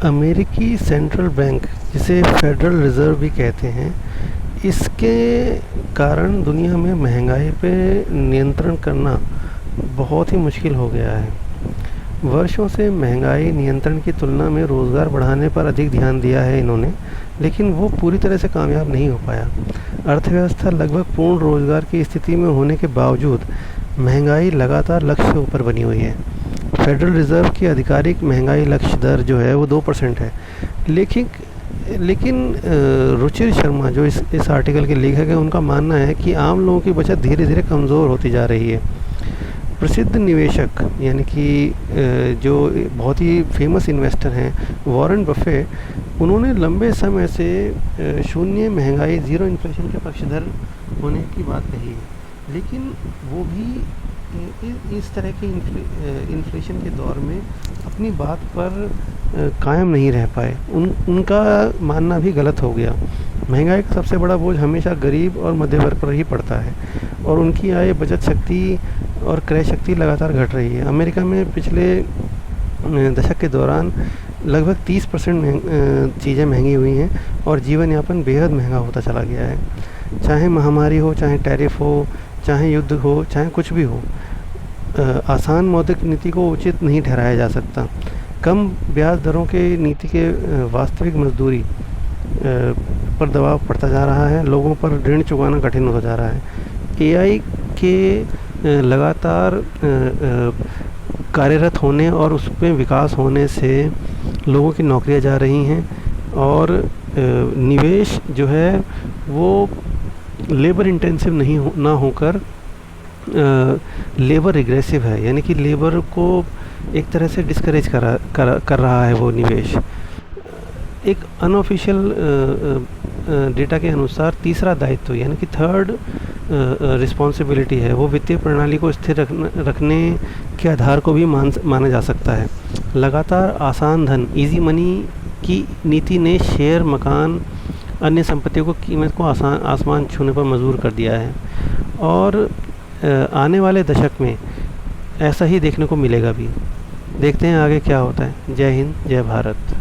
अमेरिकी central bank, जिसे federal reserve भी कहते हैं, इसके कारण दुनिया में महंगाई पे नियंत्रण करना बहुत ही मुश्किल हो गया है। वर्षों से महंगाई नियंत्रण की तुलना में रोज़गार बढ़ाने पर अधिक ध्यान दिया है इन्होंने, लेकिन वो पूरी तरह से कामयाब नहीं हो पाया। अर्थव्यवस्था लगभग पूर्ण रोज़गार की स्थिति में होने के बावजूद महंगाई लगातार लक्ष्य से ऊपर बनी हुई है। फेडरल रिज़र्व की आधिकारिक महंगाई लक्ष्य दर जो है वो 2% है। लेकिन लेकिन रुचिर शर्मा जो इस आर्टिकल के लेखक हैं, उनका मानना है कि आम लोगों की बचत धीरे धीरे कमज़ोर होती जा रही है। प्रसिद्ध निवेशक यानी कि जो बहुत ही फेमस इन्वेस्टर हैं, वॉरेन बफे, उन्होंने लंबे समय से शून्य महंगाई, ज़ीरो इन्फ्लेशन के पक्षधर होने की बात कही है, लेकिन वो भी इस तरह के इन्फ्लेशन के दौर में अपनी बात पर कायम नहीं रह पाए। उनका मानना भी गलत हो गया। महंगाई का सबसे बड़ा बोझ हमेशा गरीब और मध्य वर्ग पर ही पड़ता है और उनकी आय, बचत शक्ति और क्रय शक्ति लगातार घट रही है। अमेरिका में पिछले दशक के दौरान लगभग 30% चीज़ें महंगी हुई हैं और जीवन यापन बेहद महंगा होता चला गया है। चाहे महामारी हो, चाहे टैरिफ हो, चाहे युद्ध हो, चाहे कुछ भी हो, आसान मौद्रिक नीति को उचित नहीं ठहराया जा सकता। कम ब्याज दरों के नीति के वास्तविक मजदूरी पर दबाव पड़ता जा रहा है। लोगों पर ऋण चुकाना कठिन होता जा रहा है। एआई के लगातार कार्यरत होने और उस पर विकास होने से लोगों की नौकरियां जा रही हैं और निवेश जो है वो लेबर इंटेंसिव ना होकर लेबर रिग्रेसिव है, यानी कि लेबर को एक तरह से डिस्करेज कर रहा है वो निवेश। एक अनऑफिशियल डेटा के अनुसार तीसरा दायित्व यानी कि थर्ड रिस्पॉन्सिबिलिटी है, वो वित्तीय प्रणाली को स्थिर रखने के आधार को भी माना जा सकता है। लगातार आसान धन, इजी मनी की नीति ने शेयर, मकान, अन्य संपत्तियों को कीमत को आसमान छूने पर मजबूर कर दिया है और आने वाले दशक में ऐसा ही देखने को मिलेगा भी। देखते हैं आगे क्या होता है। जय हिंद, जय भारत।